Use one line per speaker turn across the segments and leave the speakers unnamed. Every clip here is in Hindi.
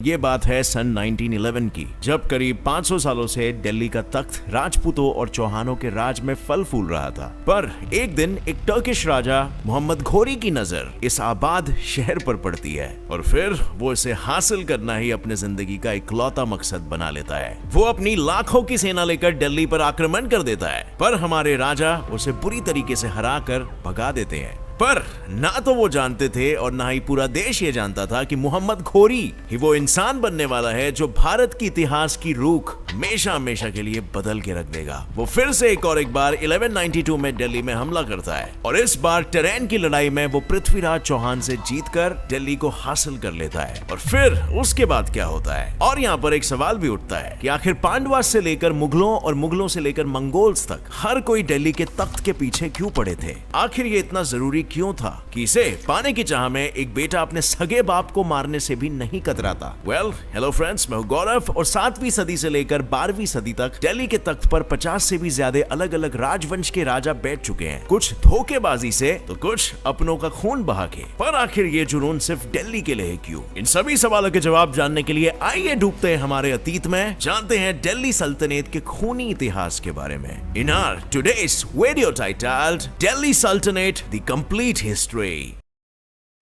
ये बात है सन 1911 की, जब करीब 500 सालों से दिल्ली का तख्त राजपूतों और चौहानों के राज में फल फूल रहा था। पर एक दिन एक टर्किश राजा मोहम्मद घोरी की नजर इस आबाद शहर पर पड़ती है और फिर वो इसे हासिल करना ही अपने जिंदगी का इकलौता मकसद बना लेता है। वो अपनी लाखों की सेना लेकर दिल्ली पर आक्रमण कर देता है, पर हमारे राजा उसे बुरी तरीके से हरा कर भगा देते हैं। पर ना तो वो जानते थे और ना ही पूरा देश ये जानता था कि मोहम्मद घोरी ही वो इंसान बनने वाला है जो भारत की इतिहास की रूख हमेशा हमेशा के लिए बदल के रख देगा। वो फिर से एक बार 1192 में दिल्ली में हमला करता है और इस बार टरेन की लड़ाई में वो पृथ्वीराज चौहान से जीतकर दिल्ली को हासिल कर लेता है। और फिर उसके बाद क्या होता है? और यहाँ पर एक सवाल भी उठता है कि आखिर पांडवास से लेकर मुगलों और मुगलों से लेकर मंगोल्स तक हर कोई दिल्ली के तख्त के पीछे क्यों पड़े थे? आखिर ये इतना जरूरी क्यों था कि इसे पाने की चाह में एक बेटा अपने सगे बाप को मारने से भी नहीं कतराता? हेलो फ्रेंड्स, मैं हूं गौरव और 7वीं सदी से लेकर 12वीं सदी तक दिल्ली के तख्त पर 50 से भी ज्यादा अलग अलग राजवंश के राजा बैठ चुके हैं, कुछ धोखेबाजी से तो कुछ अपनों का खून बहा के। पर आखिर ये जुनून सिर्फ दिल्ली के लिए है क्यों? इन सभी सवालों के जवाब जानने के लिए आइए डूबते हैं हमारे अतीत में, जानते हैं दिल्ली सल्तनत के खूनी इतिहास के बारे में। In our today's video titled Delhi Saltanat the complete history.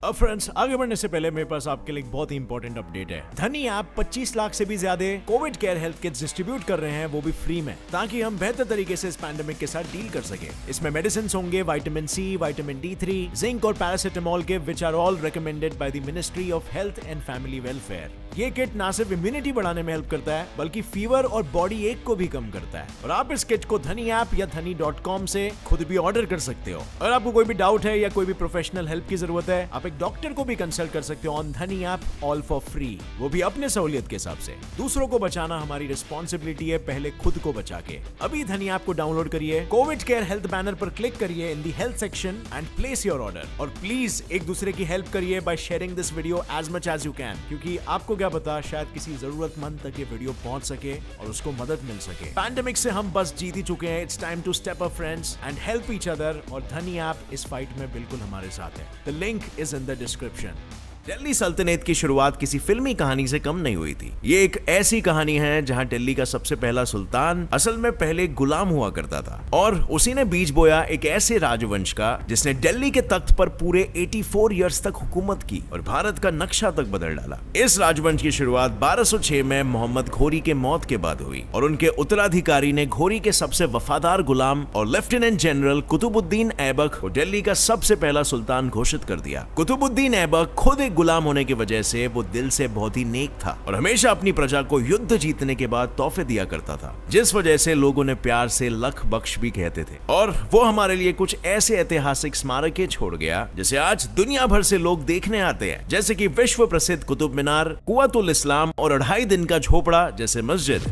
अब फ्रेंड्स, आगे बढ़ने से पहले मेरे पास आपके लिए एक बहुत ही इंपॉर्टेंट अपडेट है। धनी ऐप 25 लाख से भी ज्यादा covid care health kits distribute कर रहे हैं, वो भी फ्री में, ताकि हम बेहतर तरीके से इस पैंडेमिक के साथ डील कर सके। इसमें मेडिसिन होंगे vitamin C, vitamin D3, zinc और पैरासिटामोल के, which are all recommended by the ministry of health and family welfare. ये किट ना सिर्फ इम्यूनिटी बढ़ाने में हेल्प करता है, बल्कि फीवर और बॉडी एक को भी कम करता है। और आप इस किट को धनी ऐप या dhani.com से खुद भी ऑर्डर कर सकते हो। अगर आपको कोई भी डाउट है या कोई भी प्रोफेशनल हेल्प की जरूरत है, आप एक डॉक्टर को भी कंसल्ट कर सकते हो ऑन धनी ऐप, ऑल फॉर फ्री, वो भी अपने सहूलियत के हिसाब से। दूसरों को बचाना हमारी रिस्पॉन्सिबिलिटी है, पहले खुद को बचा के। अभी धनी ऐप को डाउनलोड करिए, कोविड केयर हेल्थ बैनर पर क्लिक करिए in the health section and place your order. और प्लीज एक दूसरे की हेल्प करिए by sharing this video as much as you can, क्योंकि आपको क्या पता, शायद किसी जरूरतमंद तक ये वीडियो पहुंच सके और उसको मदद मिल सके। पैंडेमिक से हम बस जीत ही चुके हैं, it's time to step up friends and help each other. और धनी ऐप इस फाइट में बिल्कुल हमारे साथ है। The link is in the description. Delhi सल्तनत की शुरुआत किसी फिल्मी कहानी से कम नहीं हुई थी। ये एक ऐसी कहानी है जहां दिल्ली का सबसे पहला सुल्तान असल में पहले गुलाम हुआ करता था और उसी ने बीज बोया एक ऐसे राजवंश का जिसने दिल्ली के तख्त पर पूरे 84 इयर्स तक हुकूमत की और भारत का नक्शा तक बदल डाला। इस राजवंश की शुरुआत 1206 में मोहम्मद घोरी के मौत के बाद हुई और उनके उत्तराधिकारी ने घोरी के सबसे वफादार गुलाम और लेफ्टिनेंट जनरल कुतुबुद्दीन ऐबक को दिल्ली का सबसे पहला सुल्तान घोषित कर दिया। कुतुबुद्दीन ऐबक खुद गुलाम होने की वजह से वो दिल से बहुत ही नेक था और हमेशा अपनी प्रजा को युद्ध जीतने के बाद तोहफे दिया करता था, जिस वजह से लोग उन्हें प्यार से लख बख्श भी कहते थे। और वो हमारे लिए कुछ ऐसे ऐतिहासिक स्मारकें छोड़ गया जिसे आज दुनिया भर से लोग देखने आते हैं, जैसे कि विश्व प्रसिद्ध कुतुब मीनार, कुव्वतुल इस्लाम और 2.5 दिन का झोपड़ा जैसे मस्जिद।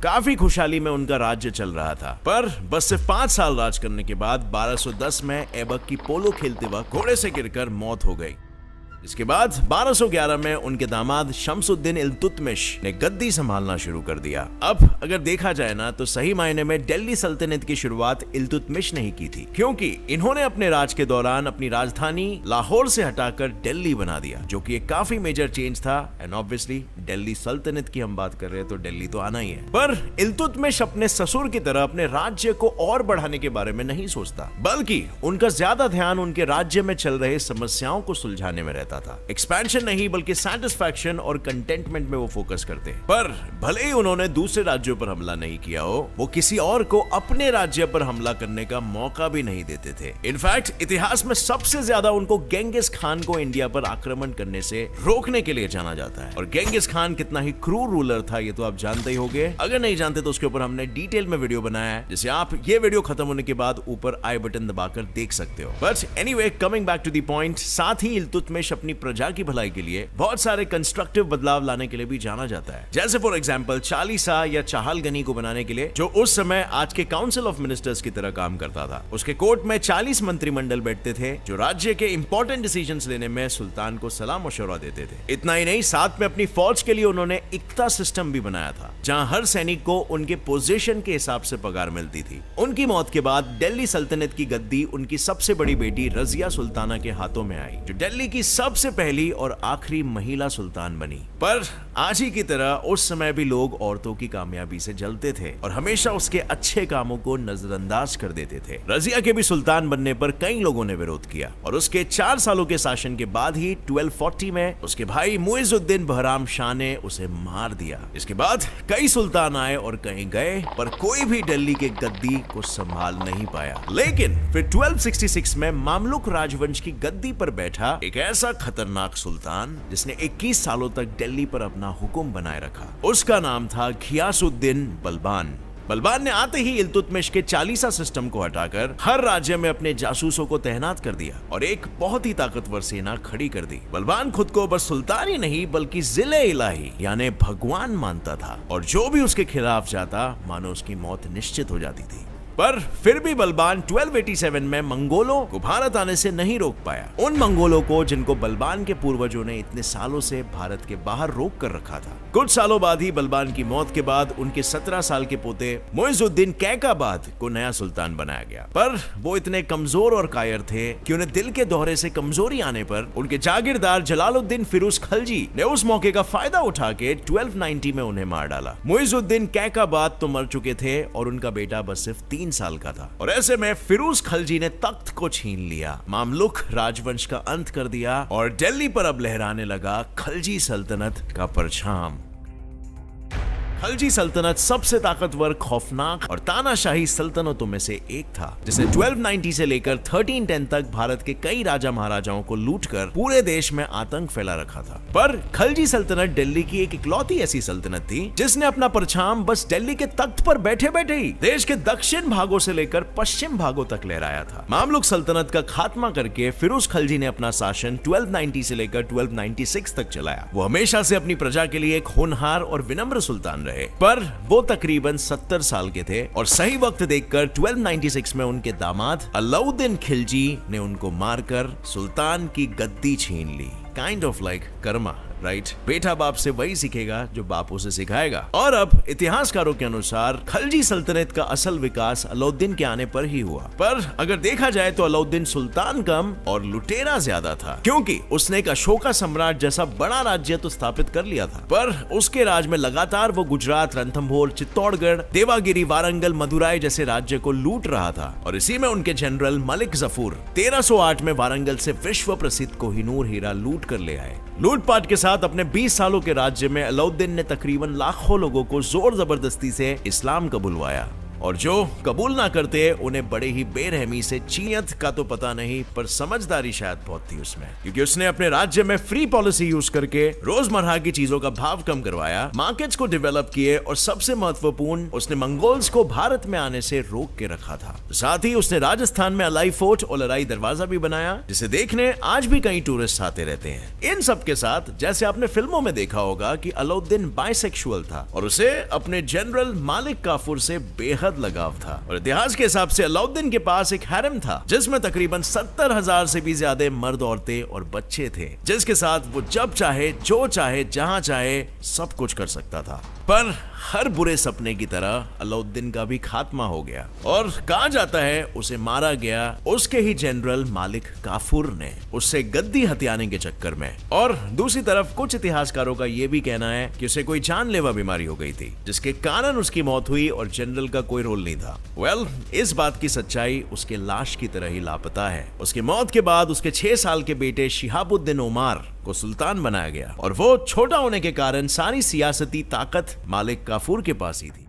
काफी खुशहाली में उनका राज्य चल रहा था, पर बस सिर्फ 5 साल राज करने के बाद 1210 में ऐबक की पोलो खेलते वक्त घोड़े से गिरकर मौत हो गई। इसके बाद 1211 में उनके दामाद शमसुद्दीन इल्तुतमिश ने गद्दी संभालना शुरू कर दिया। अब अगर देखा जाए ना तो सही मायने में दिल्ली सल्तनत की शुरुआत इल्तुतमिश ने ही की थी, क्योंकि इन्होंने अपने राज के दौरान अपनी राजधानी लाहौर से हटाकर दिल्ली बना दिया, जो कि एक काफी मेजर चेंज था। एंड ऑब्वियसली दिल्ली सल्तनत की हम बात कर रहे हैं तो दिल्ली तो आना ही है। पर इल्तुतमिश अपने ससुर की तरह अपने राज्य को और बढ़ाने के बारे में नहीं सोचता, बल्कि उनका ज्यादा ध्यान उनके राज्य में चल रहे समस्याओं को सुलझाने में रहता था। एक्सपेंशन नहीं बल्कि सैटिस्फैक्शन और कंटेंटमेंट में वो फोकस करते हैं। पर भले ही उन्होंने दूसरे राज्यों पर हमला नहीं किया हो, वो किसी और को अपने राज्य पर हमला करने का मौका भी नहीं देते थे। इनफैक्ट इतिहास में सबसे ज्यादा उनको गेंगिस खान को इंडिया पर आक्रमण करने से रोकने के लिए जाना जाता है। और गेंगिस खान कितना ही क्रूर रूलर था ये तो आप जानते ही होंगे। अगर नहीं जानते तो उसके ऊपर हमने डिटेल में वीडियो बनाया है, जिसे आप ये वीडियो खत्म होने के बाद ऊपर आई बटन दबाकर देख सकते हो। But anyway, coming back to the point, साथ ही इल्तुतमिश अपनी प्रजा की भलाई के लिए बहुत सारे कंस्ट्रक्टिव बदलाव लाने के लिए भी जाना जाता है। जैसे फॉर एग्जांपल चालीसा या चाहलगनी को बनाने के लिए, जो उस समय आज के काउंसिल ऑफ मिनिस्टर्स की तरह काम करता था। उसके कोर्ट में 40 मंत्रिमंडल बैठते थे जो राज्य के इंपॉर्टेंट डिसीजंस लेने में सुल्तान को सलाह मशवरा देते थे। इतना ही नहीं, साथ में अपनी फौज के लिए उन्होंने इक्ता सिस्टम भी बनाया था, जहां हर सैनिक को उनके पोजीशन के हिसाब से पगार मिलती थी। उनकी मौत के बाद दिल्ली सल्तनत की गद्दी उनकी सबसे बड़ी बेटी रजिया सुल्ताना के हाथों में आई, जो दिल्ली की सबसे पहली और आखिरी महिला सुल्तान बनी। पर आज ही की तरह उस समय भी लोग औरतों की कामयाबी से जलते थे और हमेशा उसके अच्छे कामों को नजरअंदाज कर देते थे। रजिया के भी सुल्तान बनने पर कई लोगों ने विरोध किया और उसके 4 सालों के शासन के बाद ही 1240 में उसके भाई मुइजुद्दीन बहराम शाह ने उसे मार दिया। इसके बाद कई सुल्तान आए और कहीं गए, पर कोई भी दिल्ली के गद्दी को संभाल नहीं पाया। लेकिन फिर 1266 में मामलुक राजवंश की गद्दी पर बैठा एक ऐसा खतरनाक सुल्तान जिसने 21 सालों तक दिल्ली पर अपना हुक्म बनाए रखा। उसका नाम था घियासुद्दीन बलबान। बलबान ने आते ही इल्तुतमिश के चालीसा सिस्टम को हटाकर हर राज्य में अपने जासूसों को तैनात कर दिया और एक बहुत ही ताकतवर सेना खड़ी कर दी। बलबान खुद को बस सुल्तान ही नहीं बल्कि जिले इलाही यानी भगवान मानता था और जो भी उसके खिलाफ जाता मानो उसकी मौत निश्चित हो जाती थी। पर फिर भी बलबान 1287 में मंगोलों को भारत आने से नहीं रोक पाया। उन मंगोलों को जिनको बलबान के पूर्वजों ने इतने सालों से भारत के बाहर रोक कर रखा था। कुछ सालों बाद ही बलबान की मौत के बाद उनके 17 साल के पोते मुइजुद्दीन कैकाबाद को नया सुल्तान बनाया गया। पर वो इतने कमजोर और कायर थे कि उन्हें दिल के दौरे से कमजोरी आने पर उनके जागीरदार जलालुद्दीन फिरोज खलजी ने उस मौके का फायदा उठा के 1290 में उन्हें मार डाला। मुइजुद्दीन कैकाबाद तो मर चुके थे और उनका बेटा बस सिर्फ 3 साल का था और ऐसे में फिरोज खलजी ने तख्त को छीन लिया, मामलुक राजवंश का अंत कर दिया और दिल्ली पर अब लहराने लगा खलजी सल्तनत का परछाम। खलजी सल्तनत सबसे ताकतवर, खौफनाक और तानाशाही सल्तनतों में से एक था, जिसने 1290 से लेकर 1310 तक भारत के कई राजा महाराजाओं को लूटकर पूरे देश में आतंक फैला रखा था। पर खलजी सल्तनत दिल्ली की एक इकलौती ऐसी सल्तनत थी जिसने अपना परछाम बस दिल्ली के तख्त पर बैठे बैठे ही देश के दक्षिण भागों से लेकर पश्चिम भागों तक लहराया था। मामलुक सल्तनत का खात्मा करके फिरोज खलजी ने अपना शासन 1290 से लेकर 1296 तक चलाया। वो हमेशा से अपनी प्रजा के लिए एक होनहार और विनम्र सुल्तान रहे, पर वो तकरीबन 70 साल के थे और सही वक्त देखकर 1296 में उनके दामाद अलाउद्दीन खिलजी ने उनको मारकर सुल्तान की गद्दी छीन ली। Kind of like karma, right? बेटा बाप से वही सीखेगा जो बाप उसे सिखाएगा। और अब इतिहासकारों के अनुसार खलजी सल्तनत का असल विकास अलाउद्दीन के आने पर ही हुआ। पर अगर देखा जाए तो अलाउद्दीन सुल्तान कम और लुटेरा ज्यादा था, क्योंकि उसने एक अशोका सम्राट जैसा बड़ा राज्य तो स्थापित कर लिया था, पर उसके राज में लगातार वो गुजरात, रणथंभोर, चित्तौड़गढ़, देवागिरी, वारंगल, मदुराई जैसे राज्य को लूट रहा था। और इसी में उनके जनरल मलिक जफूर 1308 में वारंगल से विश्व प्रसिद्ध कोहिनूर हीरा लूट कर ले आए। लूटपाट के साथ अपने 20 सालों के राज्य में अलाउद्दीन ने तकरीबन लाखों लोगों को जोर जबरदस्ती से इस्लाम कबूलवाया और जो कबूल ना करते उन्हें बड़े ही बेरहमी से चीयत का तो पता नहीं, पर समझदारी शायद बहुत थी उसमें, क्योंकि उसने अपने राज्य में फ्री पॉलिसी यूज करके रोजमर्रा की चीजों का भाव कम करवाया, मार्केट्स को डेवलप किए और सबसे महत्वपूर्ण, उसने मंगोल्स को भारत में आने से रोक के रखा था। साथ ही उसने राजस्थान में अलाई फोर्ट और लड़ाई दरवाजा भी बनाया, जिसे देखने आज भी कई टूरिस्ट आते रहते हैं। इन सब के साथ जैसे आपने फिल्मों में देखा होगा कि अलाउद्दीन बाइसेक्सुअल था और उसे अपने जनरल मालिक काफूर से बेहद लगाव था। और इतिहास के हिसाब से अलाउद्दीन के पास एक हैरम था जिसमें तकरीबन 70,000 से भी ज्यादा मर्द, औरतें और बच्चे थे, जिसके साथ वो जब चाहे, जो चाहे, जहां चाहे सब कुछ कर सकता था। पर हर बुरे सपने की तरह अलाउद्दीन का भी खात्मा हो गया और कहा जाता है उसे मारा गया उसके ही जनरल मालिक काफूर ने, उससे गद्दी हथियाने के चक्कर में। और दूसरी तरफ कुछ इतिहासकारों का यह भी कहना है कि उसे कोई जानलेवा बीमारी हो गई थी जिसके कारण उसकी मौत हुई और जनरल का कोई रोल नहीं था। वेल, इस बात की सच्चाई उसके लाश की तरह ही लापता है। उसकी मौत के बाद उसके 6 साल के बेटे शिहाबुद्दीन ओमार को सुल्तान बनाया गया और वो छोटा होने के कारण सारी सियासती ताकत मालिक काफूर के पास ही थी।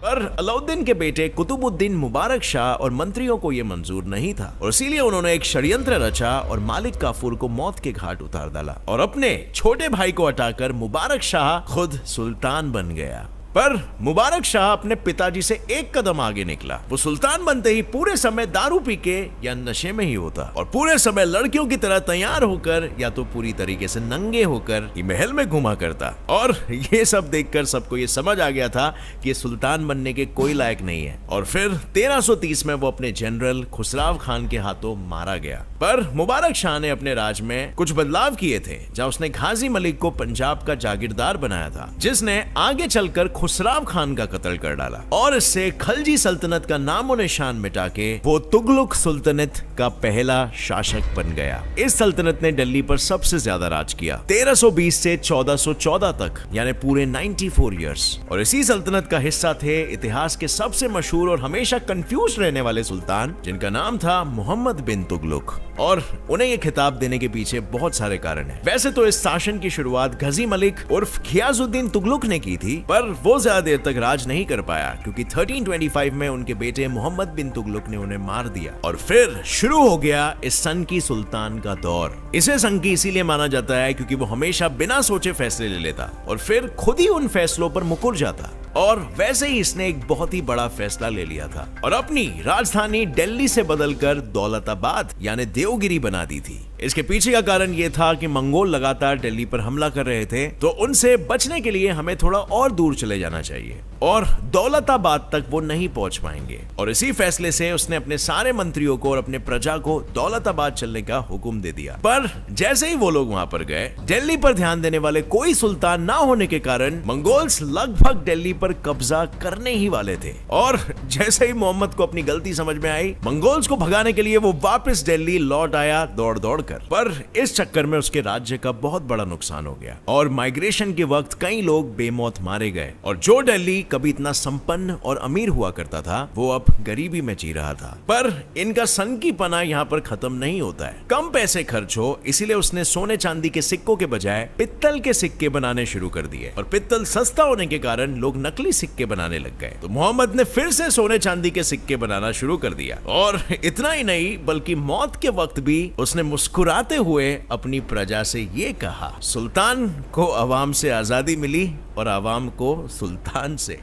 पर अलाउद्दीन के बेटे कुतुबुद्दीन मुबारक शाह और मंत्रियों को यह मंजूर नहीं था और इसीलिए उन्होंने एक षड्यंत्र रचा और मालिक काफूर को मौत के घाट उतार डाला और अपने छोटे भाई को हटाकर मुबारक शाह खुद सुल्तान बन गया। पर मुबारक शाह अपने पिताजी से एक कदम आगे निकला। वो सुल्तान बनते ही पूरे समय दारू पी के या नशे में ही होता और पूरे समय लड़कियों की तरह तैयार होकर या तो पूरी तरीके से नंगे होकर ये महल में घुमा करता। और ये सब देखकर सबको ये समझ आ गया था कि ये सुल्तान बनने के कोई लायक नहीं है और फिर 1330 में वो अपने जनरल खुसराव खान के हाथों मारा गया। पर मुबारक शाह ने अपने राज में कुछ बदलाव किए थे, जहाँ उसने गाजी मलिक को पंजाब का जागीरदार बनाया था, जिसने आगे चलकर खुसराव खान का कत्ल कर डाला और इससे खलजी सल्तनत का नामो निशान मिटा के वो तुगलक सुल्तनत का पहला शासक बन गया। इस सल्तनत ने दिल्ली पर सबसे ज्यादा राज किया, 1320 से 1414 तक, यानी पूरे 94 इयर्स। और इसी सल्तनत का हिस्सा थे इतिहास के सबसे मशहूर और हमेशा कंफ्यूज रहने वाले सुल्तान, जिनका नाम था मोहम्मद बिन तुगलक। और उन्हें यह खिताब देने के पीछे बहुत सारे कारण हैं। वैसे तो इस शासन की शुरुआत गजी मलिक उर्फ घियाजुद्दीन तुगलक ने की थी, पर वो ज्यादा देर तक राज नहीं कर पाया क्योंकि 1325 में उनके बेटे मोहम्मद बिन तुगलक ने उन्हें मार दिया। और फिर शुरू हो गया इस सनकी सुल्तान का दौर। इसे सनकी इसीलिए माना जाता है क्योंकि वो हमेशा बिना सोचे फैसले ले लेता और फिर खुद ही उन फैसलों पर मुकर जाता। और वैसे ही इसने एक बहुत ही बड़ा फैसला ले लिया था और अपनी राजधानी दिल्ली से बदलकर दौलताबाद यानी देवगिरी बना दी थी। इसके पीछे का कारण यह था कि मंगोल लगातार दिल्ली पर हमला कर रहे थे, तो उनसे बचने के लिए हमें थोड़ा और दूर चले जाना चाहिए और दौलताबाद तक वो नहीं पहुंच पाएंगे। और इसी फैसले से उसने अपने सारे मंत्रियों को और अपने प्रजा को दौलताबाद चलने का हुक्म दे दिया। पर जैसे ही वो लोग वहां पर गए, दिल्ली पर ध्यान देने वाले कोई सुल्तान ना होने के कारण मंगोल्स लगभग दिल्ली पर कब्जा करने ही वाले थे। और जैसे ही मोहम्मद को अपनी गलती समझ में आई, मंगोल्स को भगाने के लिए वो वापस दिल्ली लौट आया दौड़ दौड़ कर। पर इस चक्कर में उसके राज्य का बहुत बड़ा नुकसान हो गया और माइग्रेशन के वक्त कई लोग बेमौत मारे गए। और जो दिल्ली कभी इतना संपन्न और अमीर हुआ करता था, वो अब गरीबी में जी रहा था। पर इनका सनकीपना यहाँ पर खत्म नहीं होता है। कम पैसे खर्च हो, इसीलिए उसने सोने चांदी के सिक्कों के बजाय पित्तल के सिक्के बनाने शुरू कर दिए। और पित्तल सस्ता होने के कारण लोग नकली सिक्के बनाने लग गए। तो मोहम्मद ने फिर से सोने चांदी के सिक्के बनाना शुरू कर दिया। और इतना ही नहीं, बल्कि मौत के वक्त भी उसने मुस्कुराते हुए अपनी प्रजा से ये कहा, सुल्तान को अवाम से आजादी मिली और अवाम को सुल्तान से।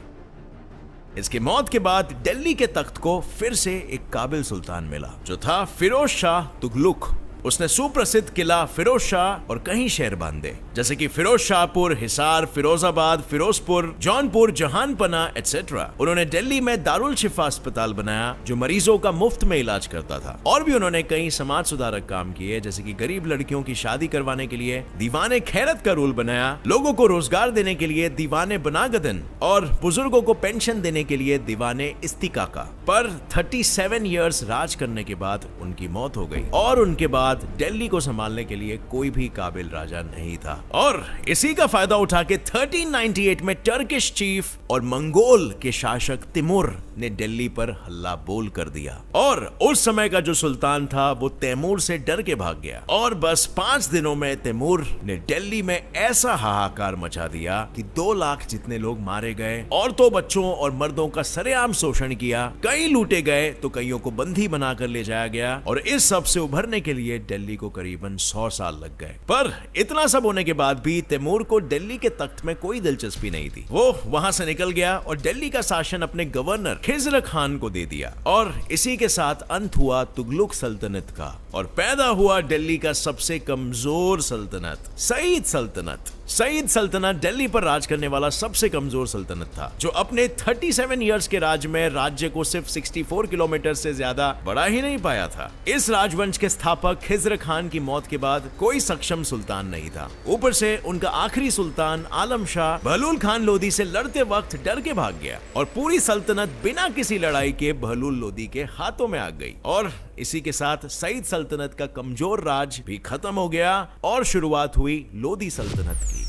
इसकी मौत के बाद दिल्ली के तख्त को फिर से एक काबिल सुल्तान मिला, जो था फिरोज शाह तुगलक। उसने सुप्रसिद्ध किला फिरोज शाह और कई शहर बांधे, जैसे कि फिरोज शाहपुर, हिसार, फिरोजाबाद, फिरोजपुर, जौनपुर, जहानपना एटसेट्रा। उन्होंने दिल्ली में दारुल शिफा अस्पताल बनाया जो मरीजों का मुफ्त में इलाज करता था। और भी उन्होंने कई समाज सुधारक काम किए, जैसे कि गरीब लड़कियों की शादी करवाने के लिए दीवाने खैरत का रूल बनाया, लोगों को रोजगार देने के लिए दीवाने बनागदन और बुजुर्गों को पेंशन देने के लिए दीवाने इस्तिकाका। पर 37 इयर्स राज करने के बाद उनकी मौत हो गई और उनके बाद दिल्ली को संभालने के लिए कोई भी काबिल राजा नहीं था। और इसी का फायदा उठा के 1398 में टर्किश चीफ और मंगोल के शासक तिमुर ने दिल्ली पर हल्ला बोल कर दिया। और उस समय का जो सुल्तान था वो तैमूर से डर के भाग गया। और बस 5 दिनों में तैमूर ने दिल्ली में ऐसा हाहाकार मचा दिया कि 2 लाख जितने लोग मारे गए, औरतों, बच्चों और मर्दों का सरेआम शोषण किया, कई लूटे गए तो कईयों को बंदी बनाकर ले जाया गया। और इस सब से उभरने के लिए दिल्ली को करीबन 100 साल लग गए। पर इतना सब होने के बाद भी तैमूर को दिल्ली के तख्त में कोई दिलचस्पी नहीं थी। वो वहां से निकल गया और दिल्ली का शासन अपने गवर्नर खिज़र खान को दे दिया। और इसी के साथ अंत हुआ तुगलक सल्तनत का और पैदा हुआ दिल्ली का सबसे कमजोर सल्तनत, सईद सल्तनत। सईद सल्तनत दिल्ली पर राज करने वाला सबसे कमजोर सल्तनत था, जो अपने 37 इयर्स के राज में राज्य को सिर्फ 64 किलोमीटर से ज्यादा बढ़ा ही नहीं पाया था। इस राजवंश के स्थापक खिज़र खान की मौत के बाद कोई सक्षम सुल्तान नहीं था। ऊपर से उनका आखिरी सुल्तान आलम शाह बहलूल खान लोदी से लड़ते वक्त डर के भाग गया और पूरी सल्तनत बिना किसी लड़ाई के बहलूल लोदी के हाथों में आ गई। और इसी के साथ सईद सल्तनत का कमजोर राज भी खत्म हो गया और शुरुआत हुई लोदी सल्तनत की।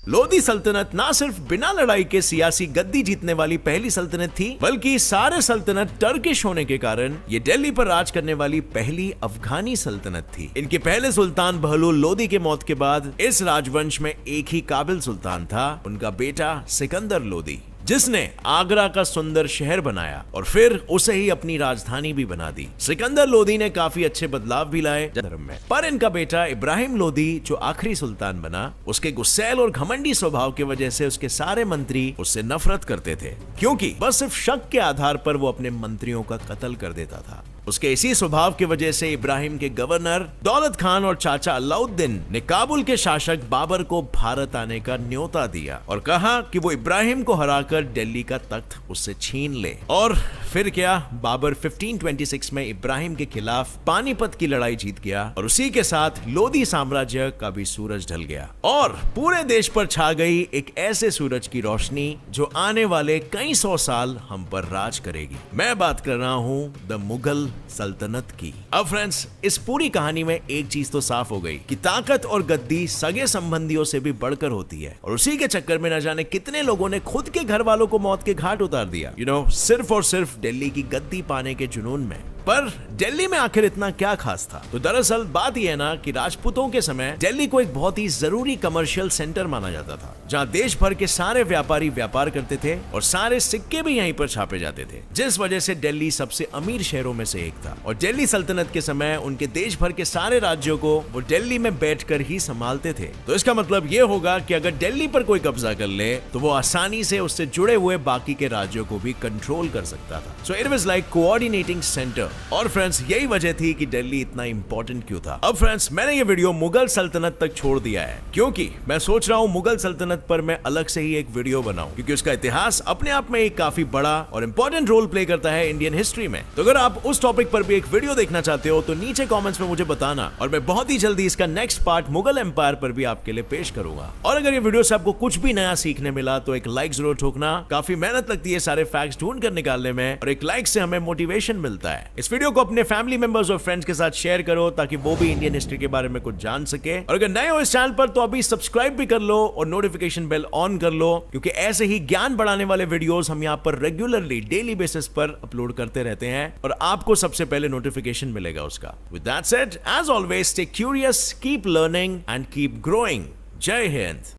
लोदी सल्तनत ना सिर्फ बिना लड़ाई के सियासी गद्दी जीतने वाली पहली सल्तनत थी, बल्कि सारे सल्तनत टर्किश होने के कारण ये दिल्ली पर राज करने वाली पहली अफगानी सल्तनत थी। इनके पहले सुल्तान बहलूल लोदी के मौत के बाद इस राजवंश में एक ही काबिल सुल्तान था, उनका बेटा सिकंदर लोदी, जिसने आगरा का सुंदर शहर बनाया और फिर उसे ही अपनी राजधानी भी बना दी। सिकंदर लोदी ने काफी अच्छे बदलाव भी लाए धर्म में। पर इनका बेटा इब्राहिम लोदी, जो आखिरी सुल्तान बना, उसके गुस्सैल और घमंडी स्वभाव की वजह से उसके सारे मंत्री उससे नफरत करते थे, क्योंकि बस सिर्फ शक के आधार पर वो अपने मंत्रियों का कत्ल कर देता था। उसके इसी स्वभाव की वजह से इब्राहिम के गवर्नर दौलत खान और चाचा अलाउद्दीन ने काबुल के शासक बाबर को भारत आने का न्योता दिया और कहा कि वो इब्राहिम को हराकर दिल्ली का तख्त उससे छीन ले। और फिर क्या, बाबर 1526 में इब्राहिम के खिलाफ पानीपत की लड़ाई जीत गया और उसी के साथ लोधी साम्राज्य का भी सूरज ढल गया और पूरे देश पर छा गई एक ऐसे सूरज की रोशनी जो आने वाले कई सौ साल हम पर राज करेगी। मैं बात कर रहा हूँ द मुगल सल्तनत की। अब फ्रेंड्स, इस पूरी कहानी में एक चीज तो साफ हो गई कि ताकत और गद्दी सगे संबंधियों से भी बढ़कर होती है और उसी के चक्कर में न जाने कितने लोगों ने खुद के घर वालों को मौत के घाट उतार दिया, सिर्फ और सिर्फ दिल्ली की गद्दी पाने के जुनून में। पर दिल्ली में आखिर इतना क्या खास था? तो दरअसल बात यह है ना कि राजपूतों के समय दिल्ली को एक बहुत ही जरूरी कमर्शियल सेंटर माना जाता था, जहां देश भर के सारे व्यापारी व्यापार करते थे और सारे सिक्के भी यहीं पर छापे जाते थे, जिस वजह से दिल्ली सबसे अमीर शहरों में से एक था। और दिल्ली सल्तनत के समय उनके देश भर के सारे राज्यों को वो दिल्ली में बैठकर ही संभालते थे। तो इसका मतलब ये होगा कि अगर दिल्ली पर कोई कब्जा कर ले तो वो आसानी से उससे जुड़े हुए बाकी के राज्यों को भी कंट्रोल कर सकता था। So it was like coordinating centre. और फ्रेंड्स, यही वजह थी कि दिल्ली इतना इंपॉर्टेंट क्यों था। अब फ्रेंड्स, मैंने ये वीडियो मुगल सल्तनत तक छोड़ दिया है क्योंकि मैं सोच रहा हूँ मुगल सल्तनत पर मैं अलग से ही एक वीडियो बनाऊं, क्योंकि उसका इतिहास अपने आप में एक काफी बड़ा और इंपॉर्टेंट रोल प्ले करता है इंडियन हिस्ट्री में। तो अगर आप उस टॉपिक पर भी एक वीडियो देखना चाहते हो तो नीचे कॉमेंट्स में मुझे बताना और मैं बहुत ही जल्दी इसका नेक्स्ट पार्ट मुगल एम्पायर पर भी आपके लिए पेश करूंगा। और अगर ये वीडियो से आपको कुछ भी नया सीखने मिला तो एक लाइक जरूर ठोकना। काफी मेहनत लगती है सारे फैक्ट्स ढूंढ कर निकालने में और एक लाइक से हमें मोटिवेशन मिलता है। इस वीडियो को अपने फैमिली मेंबर्स और फ्रेंड्स के साथ शेयर करो ताकि वो भी इंडियन हिस्ट्री के बारे में कुछ जान सके। और अगर नए हो इस चैनल पर तो अभी सब्सक्राइब भी कर लो और नोटिफिकेशन बेल ऑन कर लो, क्योंकि ऐसे ही ज्ञान बढ़ाने वाले वीडियोस हम यहाँ पर रेगुलरली डेली बेसिस पर अपलोड करते रहते हैं और आपको सबसे पहले नोटिफिकेशन मिलेगा उसका। With that said, as always, stay curious, keep learning and keep growing. जय हिंद।